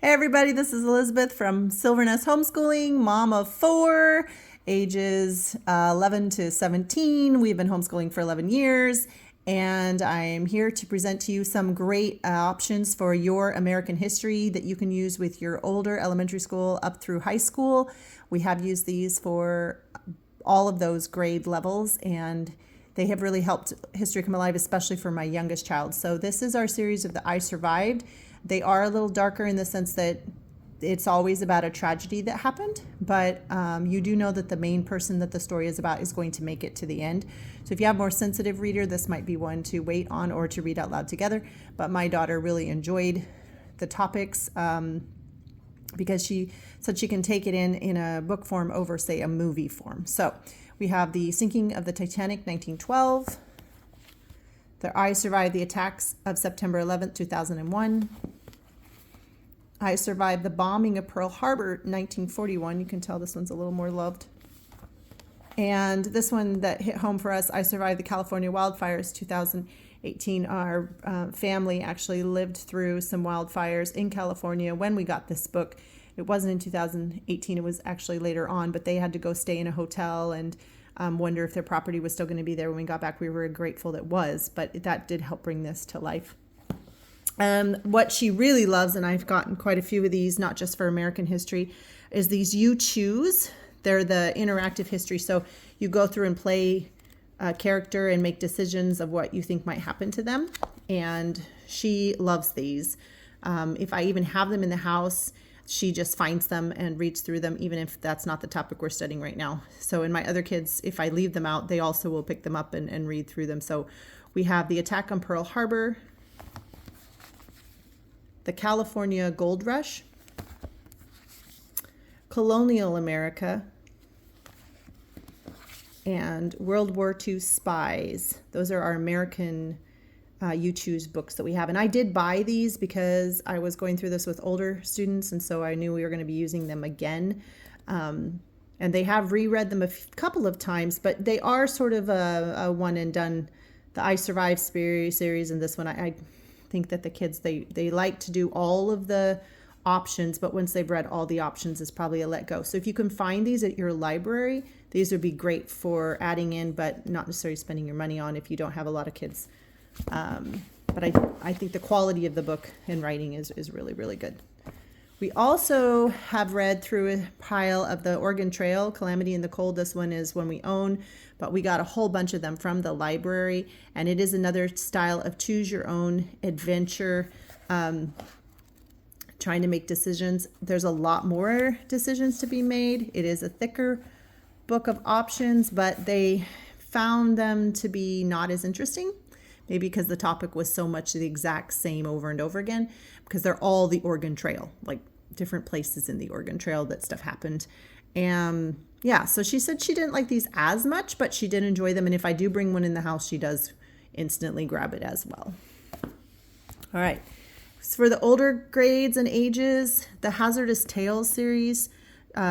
Hey everybody, this is Elizabeth from Silvernest Homeschooling, mom of four, ages 11 to 17. We've been homeschooling for 11 years, and I am here to present to you some great options for your American history that you can use with your older elementary school up through high school. We have used these for all of those grade levels, and they have really helped history come alive, especially for my youngest child. So this is our series of the I Survived. They are a little darker in the sense that it's always about a tragedy that happened, but you do know that the main person that the story is about is going to make it to the end. So if you have a more sensitive reader, this might be one to wait on or to read out loud together. But my daughter really enjoyed the topics because she said she can take it in a book form over, say, a movie form. So we have the Sinking of the Titanic, 1912. I Survived the Attacks of September 11th, 2001. I Survived the Bombing of Pearl Harbor, 1941. You can tell this one's a little more loved. And this one that hit home for us, I Survived the California Wildfires, 2018. Our family actually lived through some wildfires in California when we got this book. It wasn't in 2018, it was actually later on, but they had to go stay in a hotel and wonder if their property was still going to be there when we got back. We were grateful that it was, but that did help bring this to life. What she really loves, and I've gotten quite a few of these, not just for American history, is these You Choose. They're the interactive history. So you go through and play a character and make decisions of what you think might happen to them. And she loves these. If I even have them in the house, she just finds them and reads through them, even if that's not the topic we're studying right now. So in my other kids, if I leave them out, they also will pick them up and read through them. So we have the Attack on Pearl Harbor, the California Gold Rush, Colonial America, and World War II Spies. Those are our American You Choose books that we have. And I did buy these because I was going through this with older students, and so I knew we were going to be using them again. And they have reread them a couple of times, but they are sort of a one and done. The I Survived series and this one, I think that the kids, they like to do all of the options, but once they've read all the options, it's probably a let go. So if you can find these at your library, these would be great for adding in, but not necessarily spending your money on if you don't have a lot of kids. But I think the quality of the book and writing is really, really good. We also have read through a pile of the Oregon Trail, Calamity in the Cold. This one is one we own, but we got a whole bunch of them from the library, and it is another style of choose your own adventure, trying to make decisions. There's a lot more decisions to be made. It is a thicker book of options, but they found them to be not as interesting. Maybe because the topic was so much the exact same over and over again, because they're all the Oregon Trail, like different places in the Oregon Trail that stuff happened. And yeah, so she said she didn't like these as much, but she did enjoy them. And if I do bring one in the house, she does instantly grab it as well. All right. So for the older grades and ages, the Hazardous Tales series,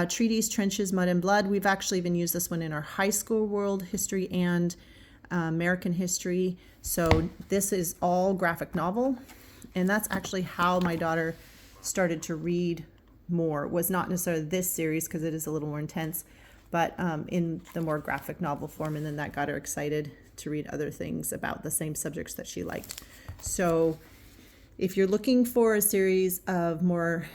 Treaties, Trenches, Mud and Blood. We've actually even used this one in our high school world history and American history. So this is all graphic novel, and that's actually how my daughter started to read more. It was not necessarily this series because it is a little more intense, but in the more graphic novel form, and then that got her excited to read other things about the same subjects that she liked. So if you're looking for a series of more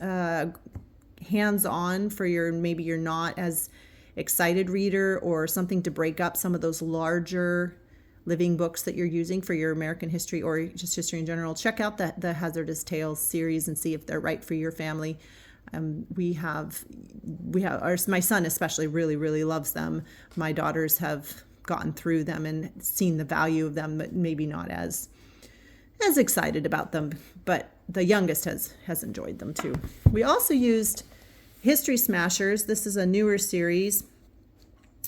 hands-on for maybe you're not as excited reader, or something to break up some of those larger living books that you're using for your American history or just history in general, check out the Hazardous Tales series and see if they're right for your family. My son especially really loves them. My daughters have gotten through them and seen the value of them, but maybe not as excited about them. But the youngest has enjoyed them too. We also used History Smashers. This is a newer series,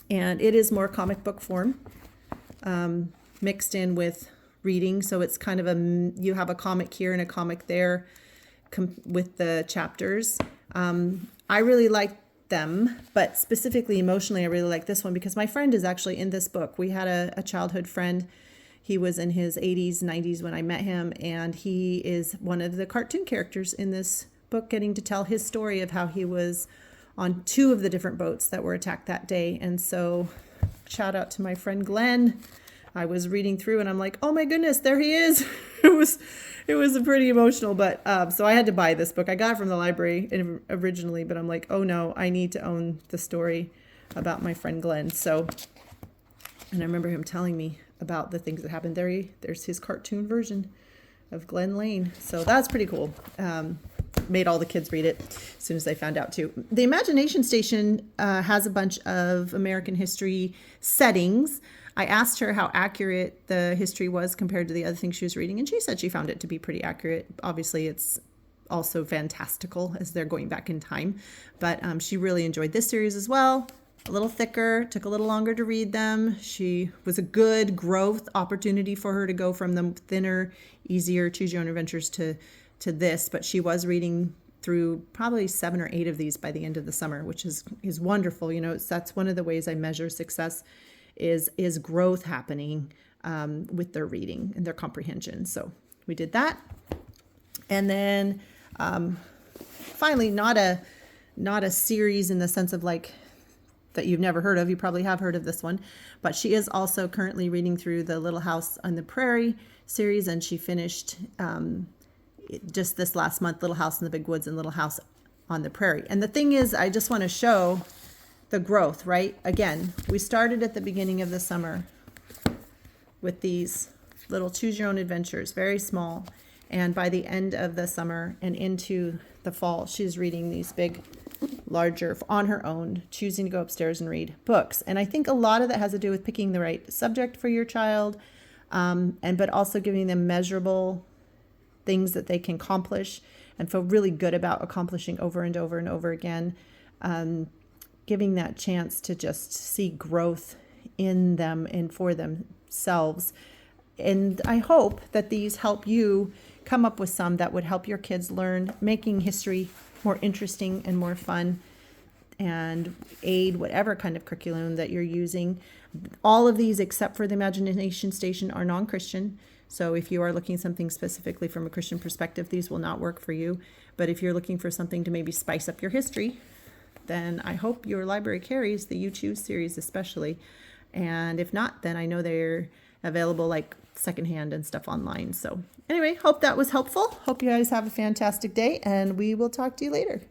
and it is more comic book form, mixed in with reading. So it's kind of you have a comic here and a comic there with the chapters. I really like them, but specifically emotionally, I really like this one because my friend is actually in this book. We had a childhood friend He was in his 80s, 90s when I met him, and he is one of the cartoon characters in this book, getting to tell his story of how he was on 2 of the different boats that were attacked that day. And so shout out to my friend Glenn. I was reading through and I'm like, oh my goodness, there he is. It was pretty emotional, but so I had to buy this book. I got it from the library originally, but I'm like, oh no, I need to own the story about my friend Glenn. So, and I remember him telling me about the things that happened there. There's his cartoon version of Glen Lane. So that's pretty cool. Made all the kids read it as soon as they found out too. The Imagination Station has a bunch of American history settings. I asked her how accurate the history was compared to the other things she was reading, and she said she found it to be pretty accurate. Obviously, it's also fantastical as they're going back in time, but she really enjoyed this series as well. A little thicker, took a little longer to read them. She was a good growth opportunity for her to go from the thinner, easier Choose Your Own Adventures to this, but she was reading through probably 7 or 8 of these by the end of the summer, which is wonderful. You know, that's one of the ways I measure success is growth happening with their reading and their comprehension. So we did that. And then finally, not a series in the sense of like that you've never heard of. You probably have heard of this one, but she is also currently reading through the Little House on the Prairie series, and she finished just this last month, Little House in the Big Woods and Little House on the Prairie. And the thing is, I just want to show the growth, right? Again, we started at the beginning of the summer with these little Choose Your Own Adventures, very small. And by the end of the summer and into the fall, she's reading these big, larger, on her own, choosing to go upstairs and read books. And I think a lot of that has to do with picking the right subject for your child, but also giving them measurable things that they can accomplish and feel really good about accomplishing over and over and over again. Giving that chance to just see growth in them and for themselves. And I hope that these help you come up with some that would help your kids learn, making history more interesting and more fun, and aid whatever kind of curriculum that you're using. All of these, except for the Imagination Station, are non-Christian. So if you are looking something specifically from a Christian perspective, these will not work for you. But if you're looking for something to maybe spice up your history, then I hope your library carries the You Choose series especially. And if not, then I know they're available like secondhand and stuff online. So anyway, hope that was helpful. Hope you guys have a fantastic day, and we will talk to you later.